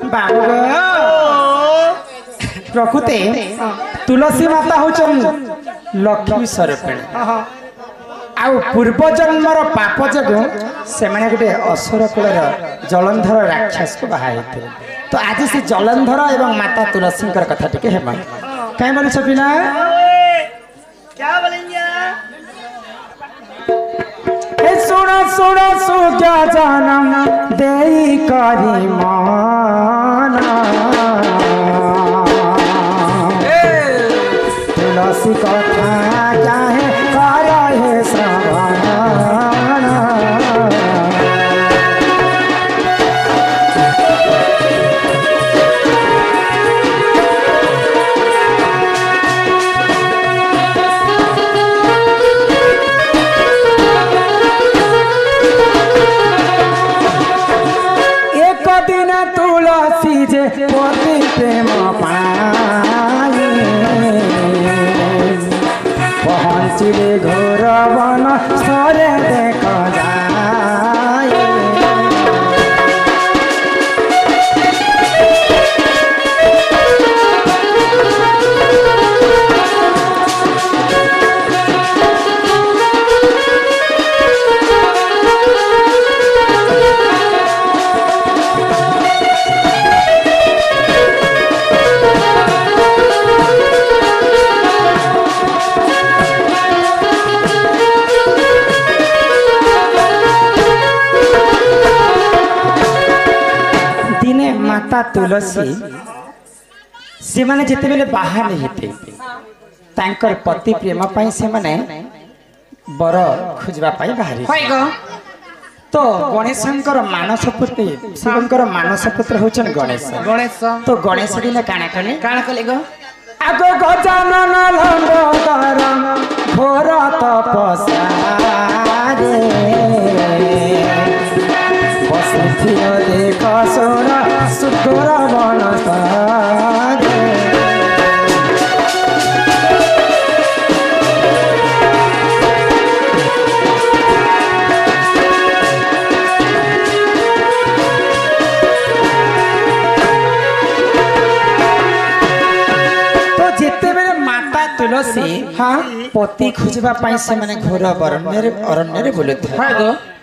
बाबू प्रकृति तुलसी माता हूँ लक्ष्मी स्वरूपिणी आउ पूर्व जन्मर पाप जगू से गोटे असुर कुलर जलंधर राक्षस को बाहा तो आज से जलंधर एवं माता तुलसी कथा टी है कहीं बोल पिला क्या बोलेंगे सुन सुन सुजा जनम दे करी माना तुलसी कथा चाहे कर हे श्रवण पति प्रेम पाए पहुँचले घोर वन सरे देख जाए माता तुलसी से माने जिते बेले बाहर होते तांकर पति प्रेम पाई से माने बर खोजवा पाई बाहर तो गणेशंकर मानस पुत्र शिवंकर मानस पुत्र होचन गणेश गणेश तो गणेश दिन काना कले गो आगो गजानन लंबोदर घोर तपस्या देख सोर सुदूर वन तो जिते बेले माता तुलसी हाँ पति खोजवा से माने घोर अरण्य बोलु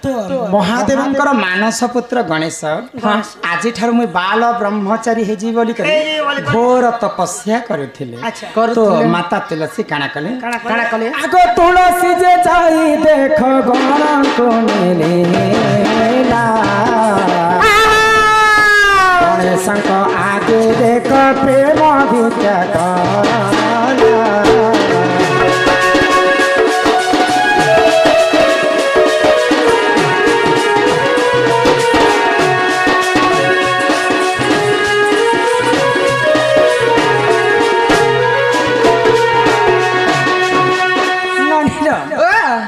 तो महादेवंकर मानस पुत्र गणेश आज ठार मुई बाल ब्रह्मचारी हे जी बोली घोर तपस्या करुथिले तो माता तुलसी काना कले आगो तुलसी जे जाई देख गण को मिलेला गणेशंक आगे देख प्रेम भिक्षा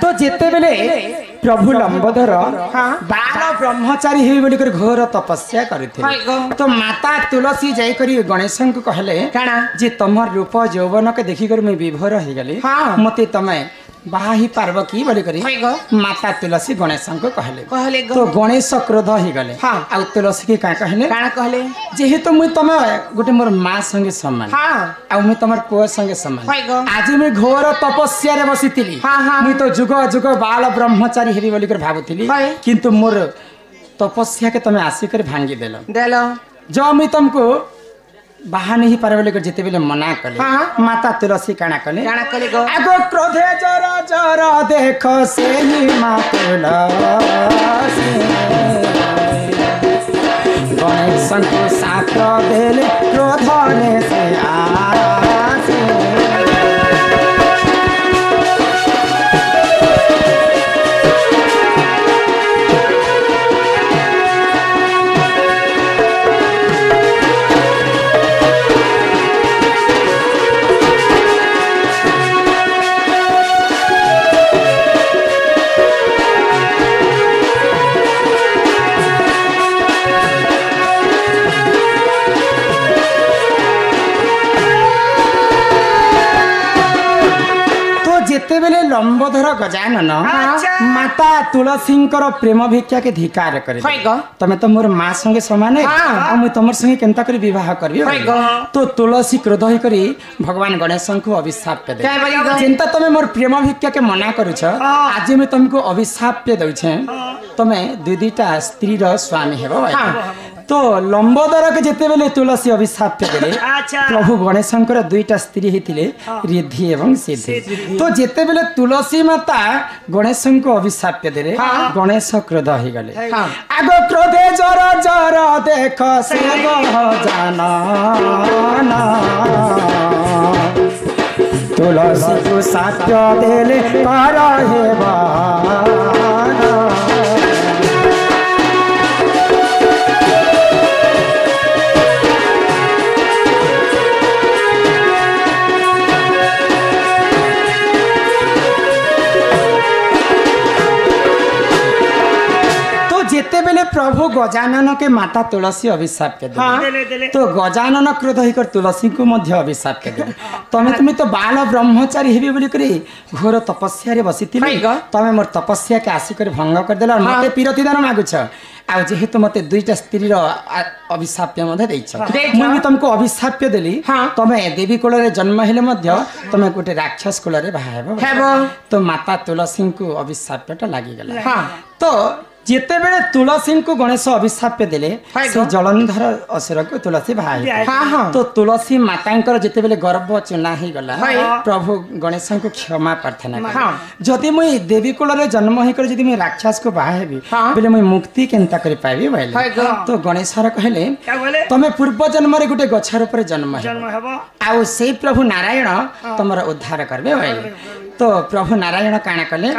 तो जिते बेले प्रभु लंबोदर बाल ब्रह्मचारी हो बोलिक घोर तपस्या करते तो माता तुलसी जाकर गणेश को कहले जे तुम रूप यौवन के देखिक मुझे विभोर हो गली मत तुम बाहा ही पार्ब कि बोलिक माता तुलसी गणेश को कहले तो गणेश क्रोध हो गले आ तुलसी की कहले जेहेतु मुझे तुम गोटे मोर माँ संगे समान आ मुझे तुम पुओ संगे समान आज मुझे घोर तपस्या बसी मुझे तो जुग जुग बाल ब्रह्मचारी हेरी बोलिक भावुली किंतु मोर तपस्या के तुम आसिक भांगी देल जो मुझे तुमको बाहा नहीं पारे बोले जिते बेले मना कले माता तुलसी काना कले आगो क्रोधे जर जर देख से ही माता तुलसी गणेश को शास्त्र देले क्रोध ने से आसे लंबोदर गजानन माता तुलसी प्रेम भिक्षा के धिकार करे तमे तो मोर माँ संगे समान है मुझे तुम संगे केनता कर विवाह करबी तो तुलसी क्रोध ही करी भगवान गणेश को अभिशाप दे चिंता तमे मोर प्रेम भिक्षा के मना करूछ आज मैं तुमको अभिशाप दउछे तमे दुईटा स्त्री रो स्वामी हेबो तो लंबोदर के जेते बेले तुलसी अभिशाप देले प्रभु गणेशंकर दुईटा स्त्री हिथिले रिद्धि एवं सिद्धि तो जेते बेले तुलसी माता गणेश को अभिशाप देले गणेश क्रोध ही गले आगो क्रोधे जर जर देख से जाना तुलसी को साप्य देले कर हेबा जेते बेले प्रभु गजानन के माता तुलसी अभिशाप के दिले तो गजानन क्रोध ही कर तुलसी को मध्य अभिशाप के दिले तमे तो बाल ब्रह्मचारी हेबी बोली करी घोर तपस्या रे बसिथिले तमे मोर तपस्या के आसी कर भंग कर देला मते पिरती दान मागुछ आ जेहेतु मते दुईटा स्त्री रो अभिशाप मध्य देछ मु भी तुमको अभिशाप देली तमे देवी कुल रे जन्म हेले मध्य तमे गोटे राक्षस कुल रे बाहेबो तो माता तुलसी को अभिशाप लागी गला तो जेते बेले तुलसी को गणेश अभिशाप देले से जलंधर असुर को तुलसी भाई तो तुलसी माता जेते बेले गर्भ चुना ही गला प्रभु गणेश को क्षमा प्रार्थना कर जदि मुई देवी कुल रे जन्म ही कर जदि मुई राक्षस को बाहेबी बेले मुई मुक्ति केनता करि पाइबी बोले तो गणेशर कहले तमे पूर्व जन्म रे गुटे गछर ऊपर जन्म हेबो आ से प्रभु नारायण तमरा उद्धार करबे बोले तो प्रभु नारायण काना कले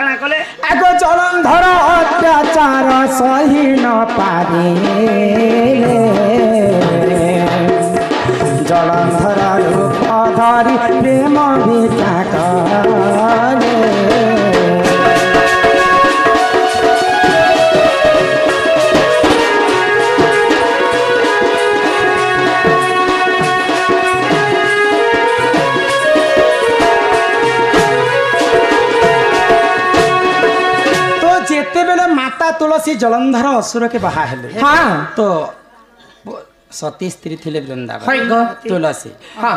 आगो जलंधर अत्याचार सही न पारे जलंधर रूप धरि प्रेम भिक्षा करे माता तुलसी जलंधर असुर के बाहा हेले तो सती स्त्री थिले वृंदावन तुलसी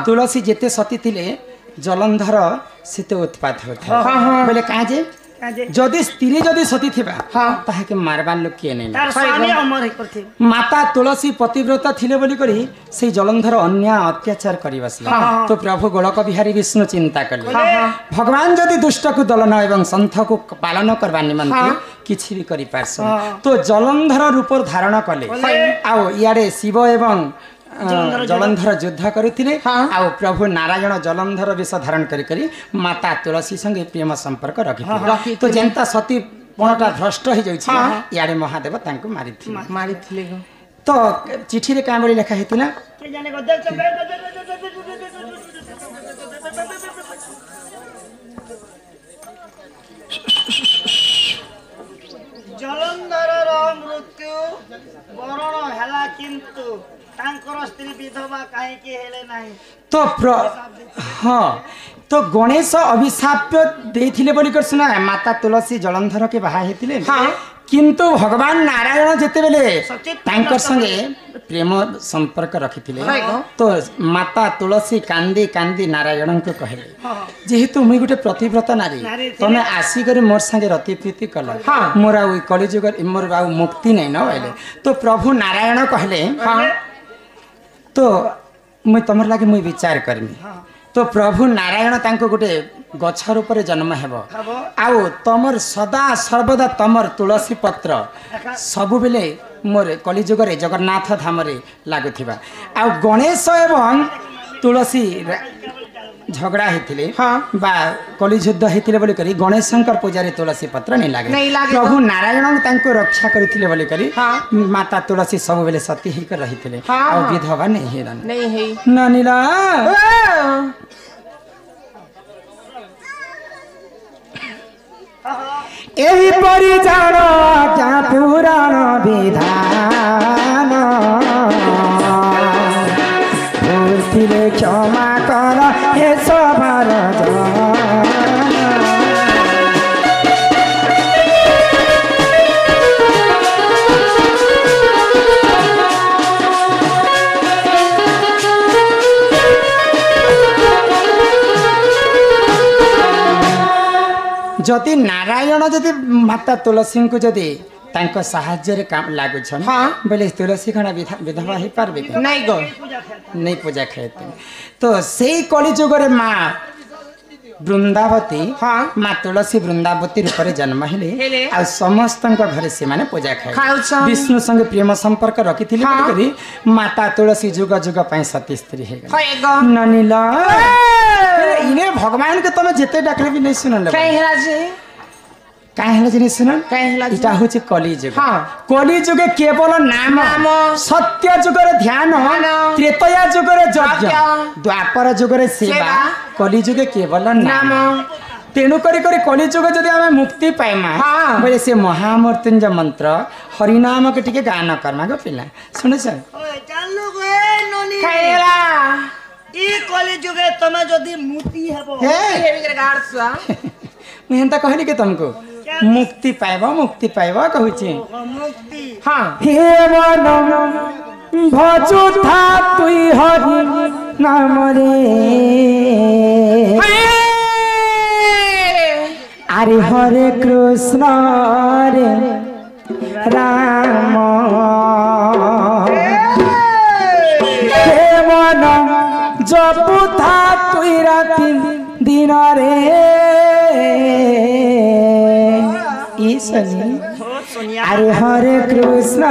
तुलसी जेते सती थिले जलंधर सेते उत्पात होता बोले कहा जे जदि स्त्री जदि सती थिबा ताहा के मारबार लोक किए नै तार स्वामी अमर हे करथे माता तुलसी पतिव्रता थिले बोली करी से जलंधर अन्याय अत्याचार करी बसला तो प्रभु गोलक बिहारी विष्णु चिंता करले भगवान जदि दुष्ट को दलन एवं संथ को पालन करबा निमंते किछि भी करि पारस तो जलंधर रूप धारण कले आ इयाडे शिव एवं जलंधर युद्ध करथिले आ प्रभु नारायण जलंधर वेश धारण करी माता तुलसी संगे प्रेम संपर्क रखिथिले तो जेंता सती पणटा भ्रष्ट हो जाउछि याडे महादेव तांको मारिथिले तो चिठी रे का बोली लिखा हेतिना के जाने जलंधर मृत्यु वरण हला किंतु तांकर स्त्री विधवा काहे के हेले नाही तो हाँ तो गणेश अभिशाप देथिले बोली कर सुना माता तुलसी जलंधर के बाहा हेतिले किंतु भगवान नारायण जेते बेले तांकर संगे प्रेम संपर्क रखिथिले तो माता तुलसी कांदी कांदी नारायण को कहले जेहेतु मुई गुटे प्रतिव्रता नारी तमे आसी करे मोर संगे रति प्रीति कल मोर आ कलिजुग मोर आ मुक्ति नै न होइले तो प्रभु नारायण कहले तो मुई तमर लागे मुई विचार करमी तो प्रभु नारायण तांको गुटे गछर ऊपर जन्म हेबो आउ तमर सदा सर्वदा तमर तुलसी पत्र सबु बेले मोर कलिजुग रे जगन्नाथ धाम रे लागुथिबा आउ गणेश एवं तुलसी झगड़ा हेतिले बा कलियुद्ध हेतिले बोली करी गणेश शंकर पूजा रे तुलसी पत्र नहीं लागे प्रभु नारायण तांको रक्षा करथिले बोली करी माता तुलसी सब बेले सती ही कर रहिथिले आ विधवा नहीं हेरन नहीं हे नानीला एही परि जानो क्या पुराण विधान भूलथिले क्षमा कर हे सबर जदि नारायण जदि माता तुलसी को जदि तांको साहाଯ୍य काम लागुछन बोले तुलसी खणा विधवा ही पारबे नहीं गो नहीं पूजा खेते तो से कली जुग रे माँ वृंदावती माँ तुलसी वृंदावती रूप में जन्म हेले आ समस्त घरे से माने पूजा खाए विष्णु संग प्रेम संपर्क रखी माता तुलसी जुग जुग सती स्त्री ननीला इने भगवान के तुम जिते डाकले भी नहीं सुनल काहे जिनी सुन इटा होचे कली जुग कली जुगे केवल नाम सत्य जुगरे ध्यान त्रेतया जुगरे यज्ञ द्वापर जुगरे सेवा कली जुगे केवल नाम तेणु करी कली जुग जदि आमे मुक्ति पाइमा बोले से महामृत्युंजय मंत्र हरिनाम के टिके गान करमा गो पिला सुन छ जानलो गे ननी खाइला ई कली जुगे तमे जदि मुक्ति हेबो हे बिगर गाडछा मैं हेंता कहली के तुमको मुक्ति पाइब कहूची मुक्ति हाँ हे मन भजुथा तुई हरि नाम रे अरे हरे कृष्ण रे राम हे मन जपुथा तुई राति दिन रे अरे हरे कृष्ण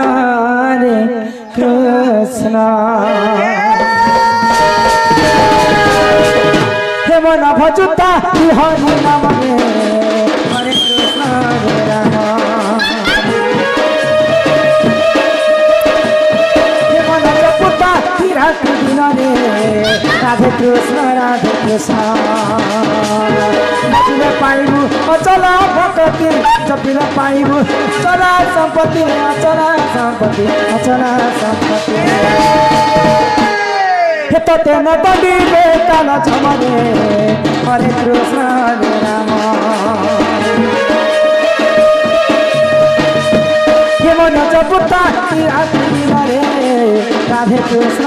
हे मन भजुता हरि नाम रे हरे कृष्ण रे राम हे मन जपुता राति दिन रे राधे कृष्ण जपिले पाइबु अचल भक्ति जपिले पाइबु चला संपत्ति हे तो तेन बलिबे काल झमरे हरे कृष्ण रे राम हे मन जपुता राति दिन रे राधे कृष्ण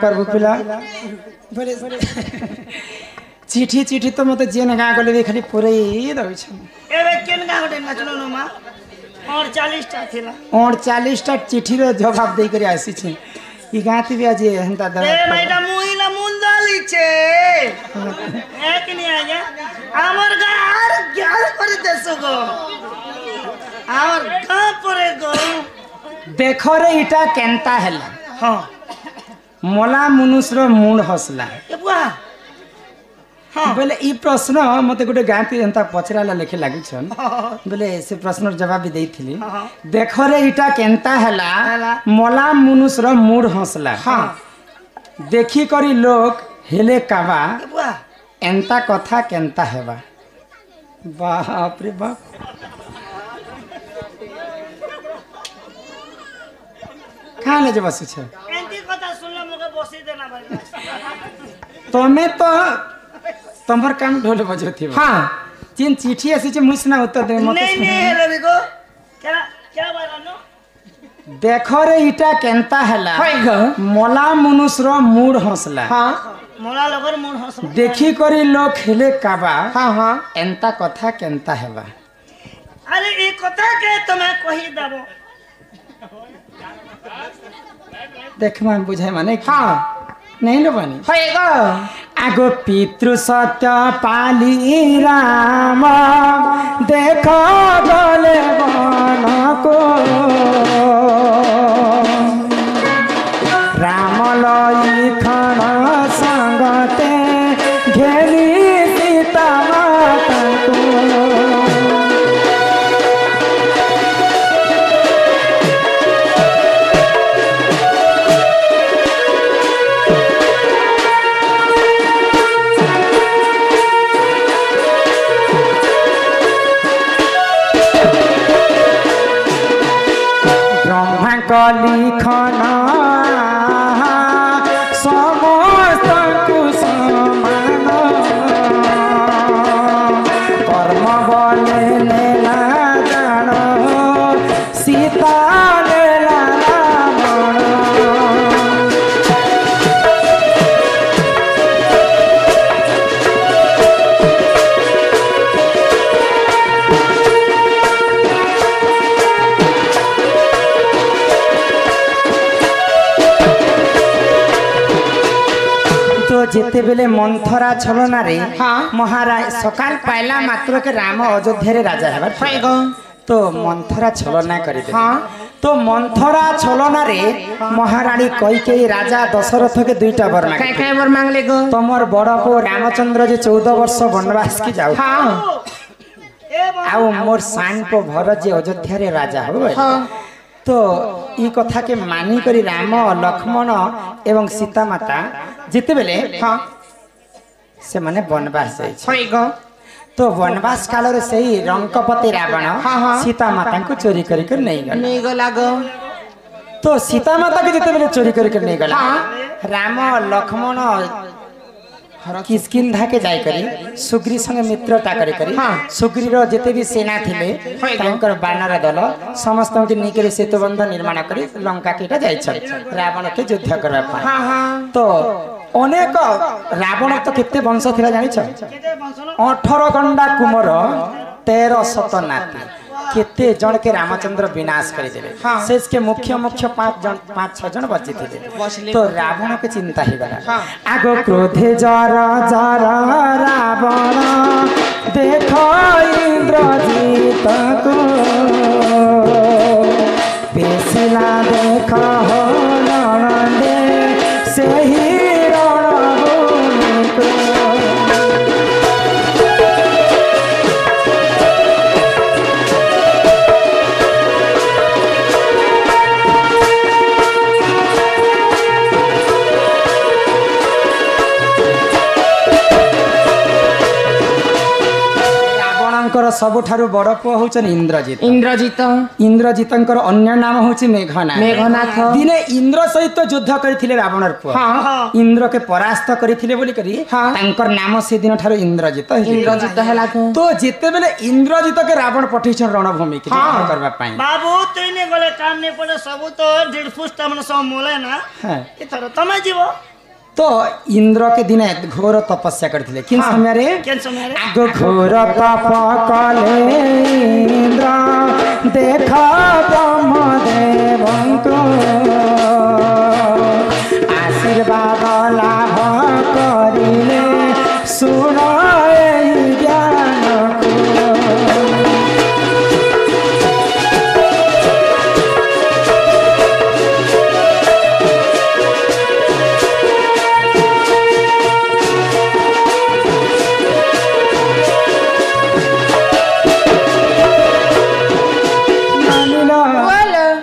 करबो पिला बोले चिठी चिठी तो मते जेन गा गले खाली पुरै दउ छ एबे केन गा गटे नाचलो न मा और 40 टा थिला और 40 टा चिठी रे जवाब देई करी आसी छ ई गाती भी आज हंता द ए मैडम मुइला मुंदाली छे एक नि आया हमर गा आर ग्याल करे देसो गो और का परे गो देखो रे इटा केनता हैला हां मोला मनुष्य मूड हसला बोले ई प्रश्न मते गोटे गाँती एंता पचराला लेखे लागू छन बोले से प्रश्न जवाब भी देइथिली देख रे इटा केनता हैला मोला मनुष्य मूड हसला देखी करी लोग हेले काबा एंता कथा केनता हेबा बाप रे बाप कहाँ ले जब बसु छ तमे तो तमर काम ढोल बजोथि हां चिन चिठी आसी छ मुसना उत्तर दे मत नहीं हेले बिको क्या बारानो देखो रे इटा केनता हैला मोला मनुष्य मूड हसला हां मोला लगर मूड हसला देखी करी लोग खेले काबा हां हां एंता कथा केनता हेबा अरे ए कथा के तमे कहि देबो देख मैं बुझाई माने हाँ नहीं लो बनी होएगा आगो पितृ सत्य पाली राम देखो गले बन को राम लई खण संगते घे लिखना समस्त समान कर्म बले नेला जान सीता नेला रावण जेते बेले मंथरा छलना रे महाराज सकाल पाइला मात्र के राम अयोध्या रे राजा हेबा तो मंथरा छलना कर तो मंथरा छलना रे महारानी कैकेयी राजा दशरथ के दुईटा वर मांगले तमर बड़ पो रामचंद्र जे 14 वर्ष वनवास की जाऊ आउ मोर सान को भरत जे अयोध्या रे राजा हो तो ई कथा के मानी करी राम लक्ष्मण एवं सीता माता जिते बेले से माने वनवास जाय तो वनवास काल रे सही रंकपति रावण सीता माता को चोरी करी कर नहीं गला तो सीता माता के जिते बेले चोरी करी कर नहीं गला राम लक्ष्मण किसकिंधा के जाय करी सुग्री संगे मित्रता करी सुग्री रो जेते भी सेना थिले तांकर बानर दल समस्त के निकरे सेतुबंध निर्माण करी लंका केटा जाय छ रावण के युद्ध करबा तो अनेक रावण तो केते वंश थिला जानि छ 18 गंडा कुमर 13 शत नाती केते जन के रामचंद्र विनाश कर देले शेष के मुख्य 5-6 जन बची थे तो रावण के चिंता ही गला आगो क्रोधे जरा जरा रावण देखो इंद्रजीत को पेशला देखो हो नंदे से ही सबुठारु बड़ पुओ होचन इंद्रजीत इंद्रजीतंकर अन्य नाम होची मेघनाथ दिने इंद्र सहित युद्ध करथिले रावणर पुओ इंद्र के परास्त करथिले बोली करी तांकर नाम से दिन ठारु इंद्रजीत हला तो जेते बेले इंद्रजीत के रावण पठिछन रणभूमि के करबा पई बाबू तइने गले काम ने पड़े सब तो 1.5 फुट तमन सब मोले ना इथर तमे जीवो तो इंद्र के दिन घोर तपस्या करथिले किन समय रे आगो घोर तप कले इंद्र देखा ब्रह्मदेवंको आशीर्वाद लाभ करिले सुन ज्ञान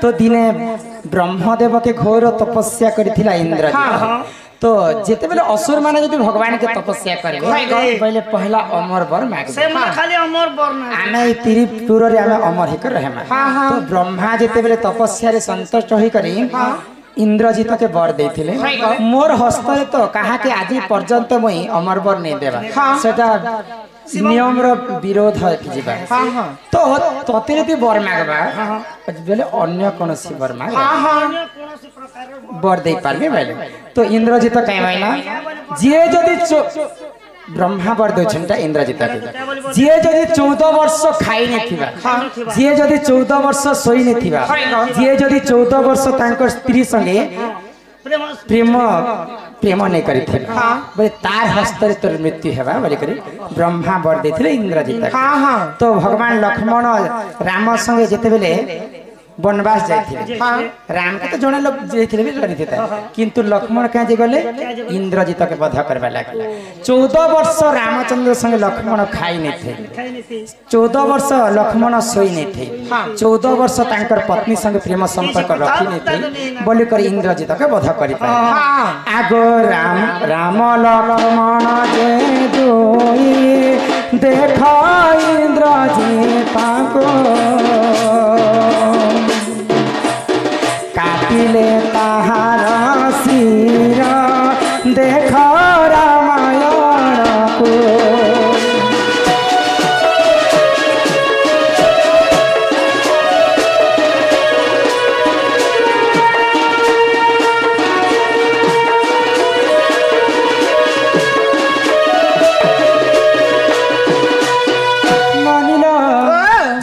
तो दिने ब्रह्मदेव के घोर तपस्या करथिला इंद्र तो जेते बेले असुर माने जदि भगवान के तपस्या करबे पहले पहला अमर वर मांगे से मन खाली अमर वर ना आमे त्रिपुर रे आमे अमर ही कर रहमा तो ब्रह्मा जेते बेले तपस्या रे संतुष्ट होई करी इंद्रजीत के वर देथिले मोर हस्त रे तो कहा के आज पर्यंत मई अमर वर नहीं देबा सेटा नियम रो विरोध है कि जीवा तो तते यदि वर मागबा बेले अन्य कोनोसी वर माग वर दे पारबे बेले तो इंद्रजीत कहे भाइना जे जदि ब्रह्मा वर दोछनटा इंद्रजीत के जे जदि 14 वर्ष खाई नथिबा जे जदि 14 वर्ष सोई नथिबा जे जदि 14 वर्ष तांकर स्त्री संगे प्रेम प्रेम नहीं करी थे बोले तार हस्त रे तोर मृत्यु हेबा बोले करी ब्रह्मा वर देथिले इंद्रजीत तो भगवान लक्ष्मण राम संगे जेते बेले वनवास जाइथिले राम के तो जणे लोग जाइथिले भी लड़ी थे किंतु लक्ष्मण कहे जे गले इंद्रजीत के वध करबा लागे 14 वर्ष रामचंद्र संगे लक्ष्मण खाई नहीं थे 14 वर्ष लक्ष्मण सोई नहीं थे 14 वर्ष तांकर पत्नी संगे प्रेम संपर्क रखी नहीं थे बोली कर इंद्रजीत के वध करि पाए आगो राम लक्ष्मण जे दोई देखा इंद्रजीत को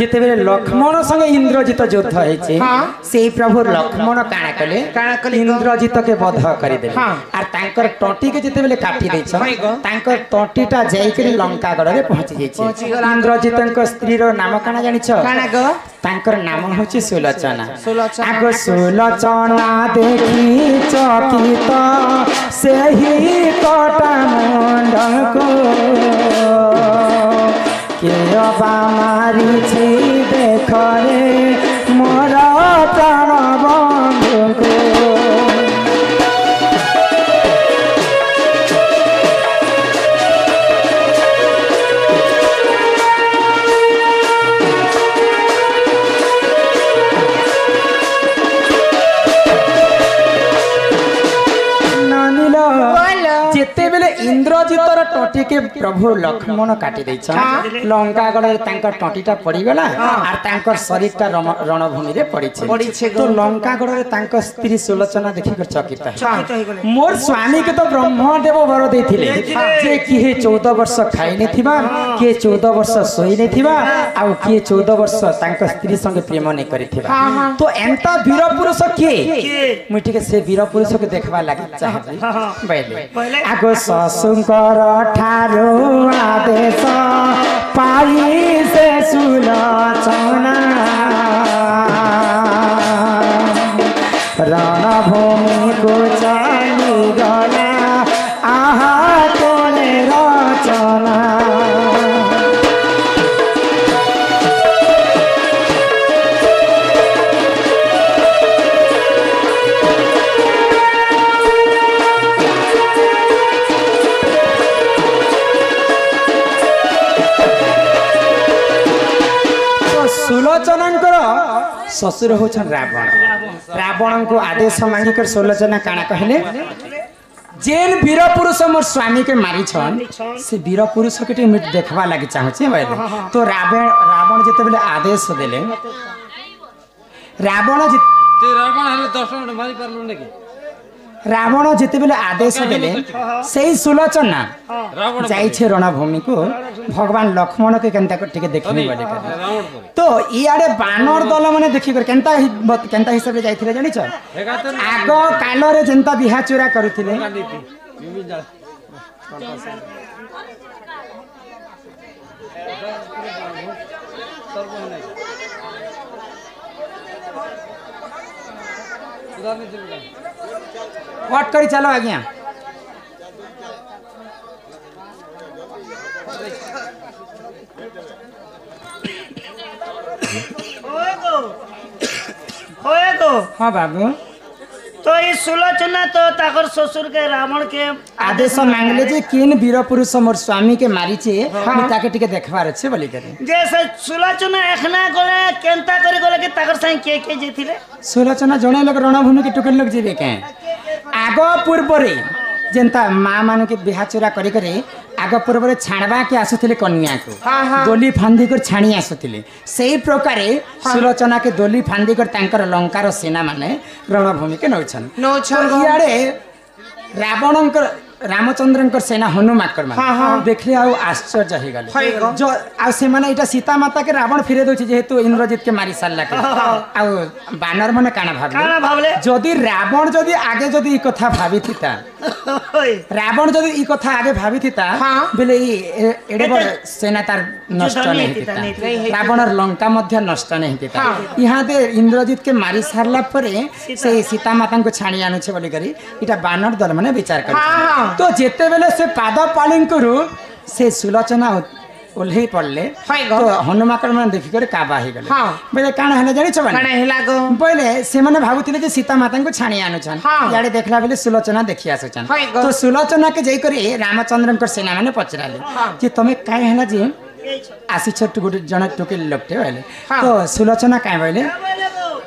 जेतेबेले लक्ष्मण संगे इंद्रजित युद्ध होइछे सेही प्रभु लक्ष्मण काना कले इंद्रजित के वध करि देले आर तांकर टंटी के जेतेबेले काटी दैछ तांकर टंटीटा जाई करी लंका गड़ रे पहुंची जाइछे इंद्रजितक स्त्री रो नाम काना जानि छ काना ग तांकर नाम होछि सुलोचना आगो सुलोचना देखी चकित सेही कटा मुंड को के अबा मारिछि देख रे मोर प्राण बंधु को इंद्रजितर टंटी के प्रभु लक्ष्मण काटी दैछ लंका गड़ तांकर टंटीटा पड़ी गला आर तांकर शरीरटा रणभूमि रे पड़ीछे तो लंका गड़ रे तांकर स्त्री सुलोचना देखि कर चकित है मोर स्वामी के तो ब्रह्मदेव वर देथिले जे किहे 14 वर्ष खाइ नै थिबा के 14 वर्ष सोई नै थिबा आ के 14 वर्ष तांकर स्त्री संगे प्रेम नै करि थिबा तो एंता वीर पुरुष के मुठी के से वीर पुरुष के देखबा लागि चाहबे पहिले आगो सुंकर ठारो आदेश पाई से सुलोचना रणभूमि को चली गला आहा तोरे रचना सुलोचनांकर ससुर होछन रावण रावण को आदेश मांगी कर सुलोचना काना कहले जेन वीर पुरुष मोर स्वामी के मारी छन से वीर पुरुष के मिट देखबा लागि चाहू छी तो रावण जेते बेले आदेश देले रावण हले 10 मिनट मारी परलु ने के रावण जेते बेले आदेश देले सेही सुलोचना जाई छे रणभूमि को भगवान लक्ष्मण के केनता टिके देखिनि बोले तो इयाडे बानर दल माने देखि कर केनता हिसाब रे जाइथिले जानि छ आगो काल रे जनता बिहा चोरा करूथिले व्हाट करी चलो आज्ञा हाँ बाबू तो ये सुलोचना तो ताकर ससुर के रावण के आदेश मांगले जे किन वीर पुरुष मोर स्वामी के मारी छे मी ताके टिके देखबार अछि बोली करे जैसे सुलोचना एखना गले केनता करी गले कि ताकर संग के जेथिले सुलोचना जणे लोग रणभूमि के टुकल लोग जीवे के आगो पूर्व रे जेंता मां मान के बिहा चोरा करी करे आगो पूर्व रे छाणबा के आसुथिले कन्या को दोली फांदी कर छाणी आसुथिले सेही प्रकार सुलोचना के दोली फांदी कर तांकर लंकार सेना माने रणभूमि के नौछन इयाडे रावणकर रामचंद्रंकर सेना हनुमाकर मान देखले आ आश्चर्य हे गले जो आ से माने इटा सीता माता के रावण फिरे दोछि जेहेतु इंद्रजित के मारी सारला के आ बानर माने काना भाबले जदी रावण जदी आगे जदी ई कथा भाबी थिता रावण जदी ई कथा आगे भाबी थिता बेले एडे बड़ सेना तार नष्ट नै हिता रावणर लंका मध्य नष्ट नै हिता इहा दे इंद्रजित के मारी सारला परे से सीता माता को छाणी आनु छे बोली करी इटा बानर दल माने विचार कर तो जेते बेले से पाद पालिंग करू से सुलोचना ओल्हे पड़ले तो हनुमाकर मन देखि कर काबा हे गले बेले काना हने जानि छ काना हेला गो पहिले से माने भाबुतिले जे सीता माता को छाणी आनु छन याडे देखला बेले सुलोचना देखि आसु छन तो सुलोचना के जई करी रामचंद्रन कर सेना माने पचराले जे तमे काय हला जे आसी छट गुड जण टोके लपटे वाले तो सुलोचना काय भइले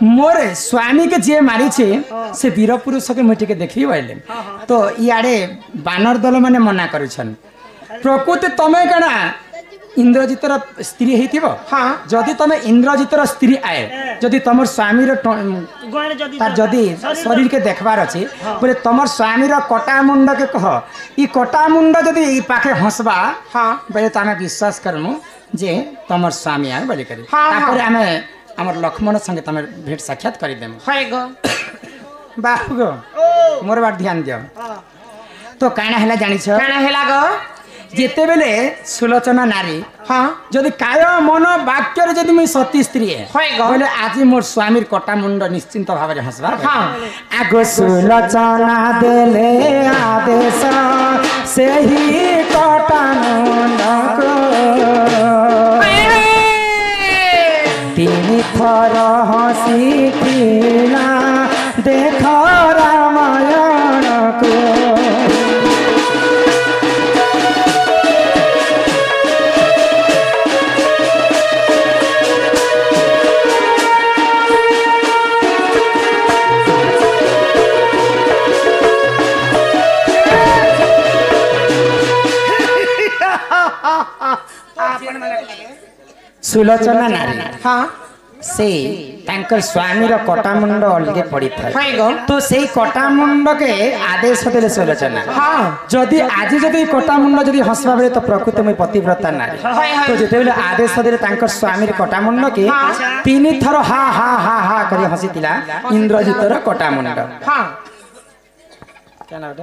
मोर स्वामी के जे मारी छे से वीर पुरुष के मिटी के देखि वाले तो इयाडे बानर दल माने मना करूछन प्रकृति तमे कना इंद्रजितर स्त्री हेतिबो जदि तमे इंद्रजितर स्त्री आए जदि तमर स्वामी रो तार जदि शरीर के देखबार अछि बोले तमर स्वामी रो कटा मुंड के कह ई कटा मुंड जदि ई पाखे हंसबा बोले तमे विश्वास करमु जे तमर स्वामी आए बोली करी हाँ, तापर आमे हमर लक्ष्मण संगे तमे भेट साक्षात करी देम हाय गो बाबू गो ओ मोर बात ध्यान दियो तो काना हैला जानि छ काना हेला गो जेते बेले सुलोचना नारी हां जदि काय मन वाक्य रे जदि मैं सती स्त्री है हाय गो बोले आज मोर स्वामीर कटा मुंड निश्चिंत भाव रे हसबा हां आगो सुलोचना देले आदेश सेही कटा मुंड को तीन थर हसी थिला देख रामायण को सुलोचना नारी हां से तांकर स्वामी रो कटा मुंड अलगे पड़ी था हाय गो तो सेई कटा मुंड के आदेश देले सुलोचना हां जदि आज जदि कटा मुंड जदि हसबा बेले तो प्रकृति में पतिव्रता नारी हाय हाय तो जेते बेले आदेश देले तांकर स्वामी रो कटा मुंड के तीन थर हा हा हा हा करी हसितिला इंद्रजित रो कटा मुंड हां क्या नाम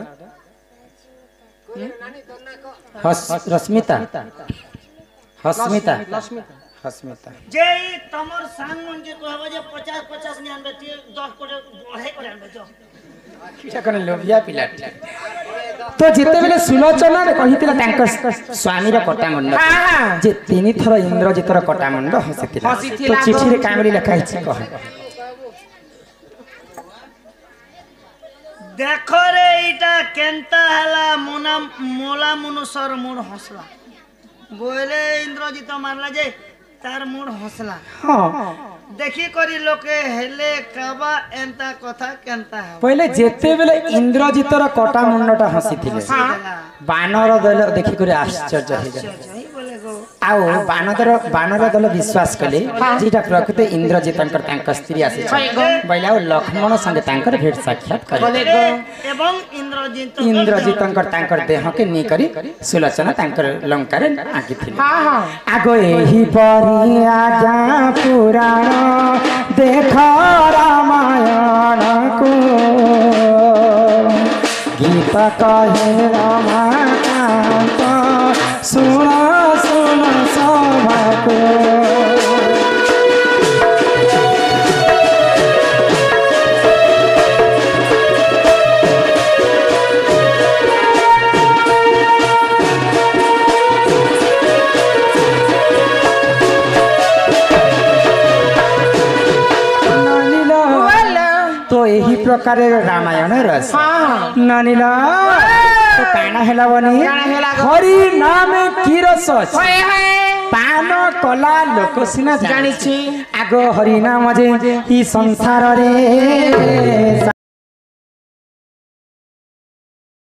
रश्मिता हस्मिता हस्मिता जे तमर सांग मन के कहबो जे 50 नहीं आनबे 10 कोटे बढ़े करे आनबे जो किया कने लोभिया पिला तो जिते बेले सुलोचना रे कहितिला तांकर स्वामी रो कटा मुंड हां हां जे तीन थर इंद्रजित रो कटा मुंड हसितिला तो चिठी रे कामरी लिखा हिच कह देखो रे इटा केंता हला मुना मोला मनुष्यर मूड हसला बोले इंद्रजित मानला जे तार मूड हसला हां देखी करी लोके हेले कबा एंता कथा केंता है पहले जेते बेले इंद्रजित रो कटा मुंडटा हसितिले बानर दल देखि करे आश्चर्य हे जय बोले गो आउ बानर दल विश्वास कले जेटा प्रकृति इंद्रजितंकर तांकर स्त्री आसी बैला लक्ष्मण संगे तांकर भेट साक्षात करे एवं इंद्रजितंकर तांकर देह के नी करी सुलोचना तांकर लंका रे आकी थिले हां हां आगो एही परी आजा पुराण देख रामायण को गीत कहे रमाकांत सुन सुन सभा को तो यही प्रकार रामायण रस नानीला तो काना हेला बनी हरि नाम की रस पान कला लोक सिना जानी आगो हरि नाम जे ई संसार रे